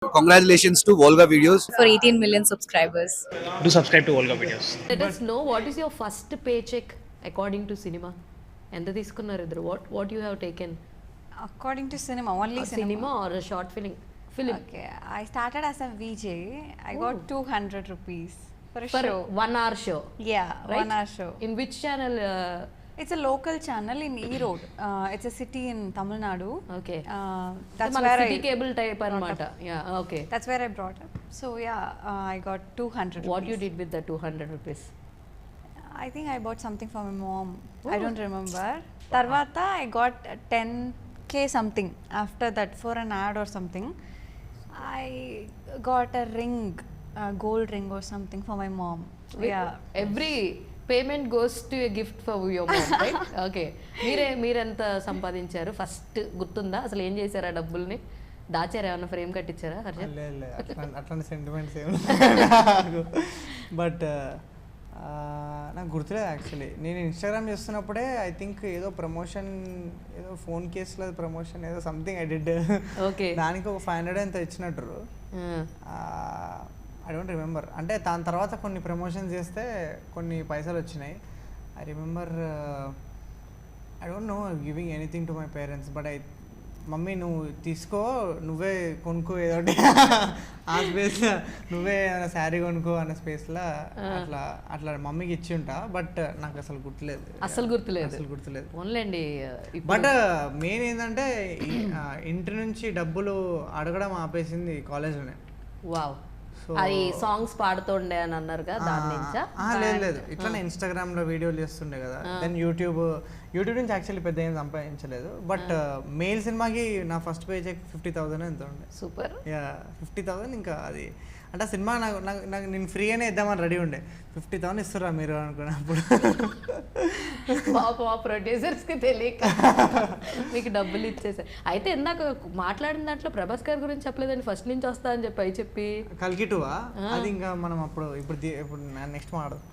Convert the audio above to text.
Congratulations to Volga Videos. For 18 million subscribers. Do subscribe to Volga Videos. Let us know what is your first paycheck according to cinema. ఎంత తీసుకున్నారు ఇద్దరు what you have taken According to cinema, only cinema. Cinema or short film Okay, I started as a VJ. I got 200 rupees for a for show. 1 hour show. Yeah, Right? 1 hour show. In which channel? It's a local channel in Erode. It's a city in Tamil Nadu. Okay. That's మన where city I. Cable type అన్నమాట. Yeah, okay. That's where I brought up. So yeah, I got 200 What you rupees. did with the 200 rupees? I think I bought something for my mom. I don't remember. Tarvata I got 10k something after that for an ad or something. I got a ring, a gold ring or something for my mom. Yeah. Every payment goes to a gift for your mom, right? Okay. మీరెంత సంపాదించారు first గుర్తుందా? అసలు ఏం చేశారు ఆ డబ్బుల్ని? దాచారా, ఏమన్నా frame కట్టించారా Harshad? లేదు అట్లాంటి సెంటిమెంట్స్ ఏమి బట్ నాకు గుర్తులేదు యాక్చువల్లీ. నేను ఇన్స్టాగ్రామ్ చేస్తున్నప్పుడే ఐ థింక్ ఏదో ప్రమోషన్, ఏదో ఫోన్ కేసులో ప్రమోషన్ ఏదో సంథింగ్ ఐ డిడ్. ఓకే. దానికి ఒక 500 ఎంత ఇచ్చినట్టు. I don't remember. అంటే దాని తర్వాత కొన్ని ప్రమోషన్స్ చేస్తే కొన్ని పైసలు వచ్చినాయి. I remember I don't know giving anything to my parents, but mummy నువ్వు తీసుకో, నువ్వే కొనుక్కో ఏదోటి ఆ స్పేస్లో, నువ్వే ఏమైనా శారీ కొనుక్కో అన్న స్పేస్లో అట్లా అట్లా మమ్మీకి ఇచ్చి ఉంటా. బట్ నాకు అసలు గుర్తులేదు, అసలు గుర్తులేదు. ఓన్లేండి. బట్ మెయిన్ ఏంటంటే ఇంటి నుంచి డబ్బులు అడగడం ఆపేసింది కాలేజ్లోనే. వావ్. అది సాంగ్స్ పాడుతుండే అని అన్నారు కదా, దాని నుంచా? లేదు ఇట్లానే ఇన్స్టాగ్రామ్ లో వీడియోలు చేస్తుండే కదా. దెన్ యూట్యూబ్ నుంచి యాక్చువల్లీ పెద్ద ఏం సంపాదించలేదు. బట్ మెయిల్ సినిమాకి నా ఫస్ట్ పేజెక్ 50,000 ఎంత ఉండే. సూపర్. యా 50,000. ఇంకా అది అంటే ఆ సినిమా నాకు నేను ఫ్రీగానే ఇద్దామని రెడీ ఉండే. 50,000 ఇస్తారా మీరు అనుకున్నప్పుడు. పాప ప్రొడ్యూసర్స్కి తెలియక మీకు డబ్బులు ఇచ్చేసారు. అయితే ఇందాక మాట్లాడిన దాంట్లో ప్రభాస్ గారి గురించి చెప్పలేదండి, ఫస్ట్ నుంచి వస్తా అని చెప్పి చెప్పి కల్కి 2 అది ఇంకా మనం ఇప్పుడు నెక్స్ట్ మాడదు.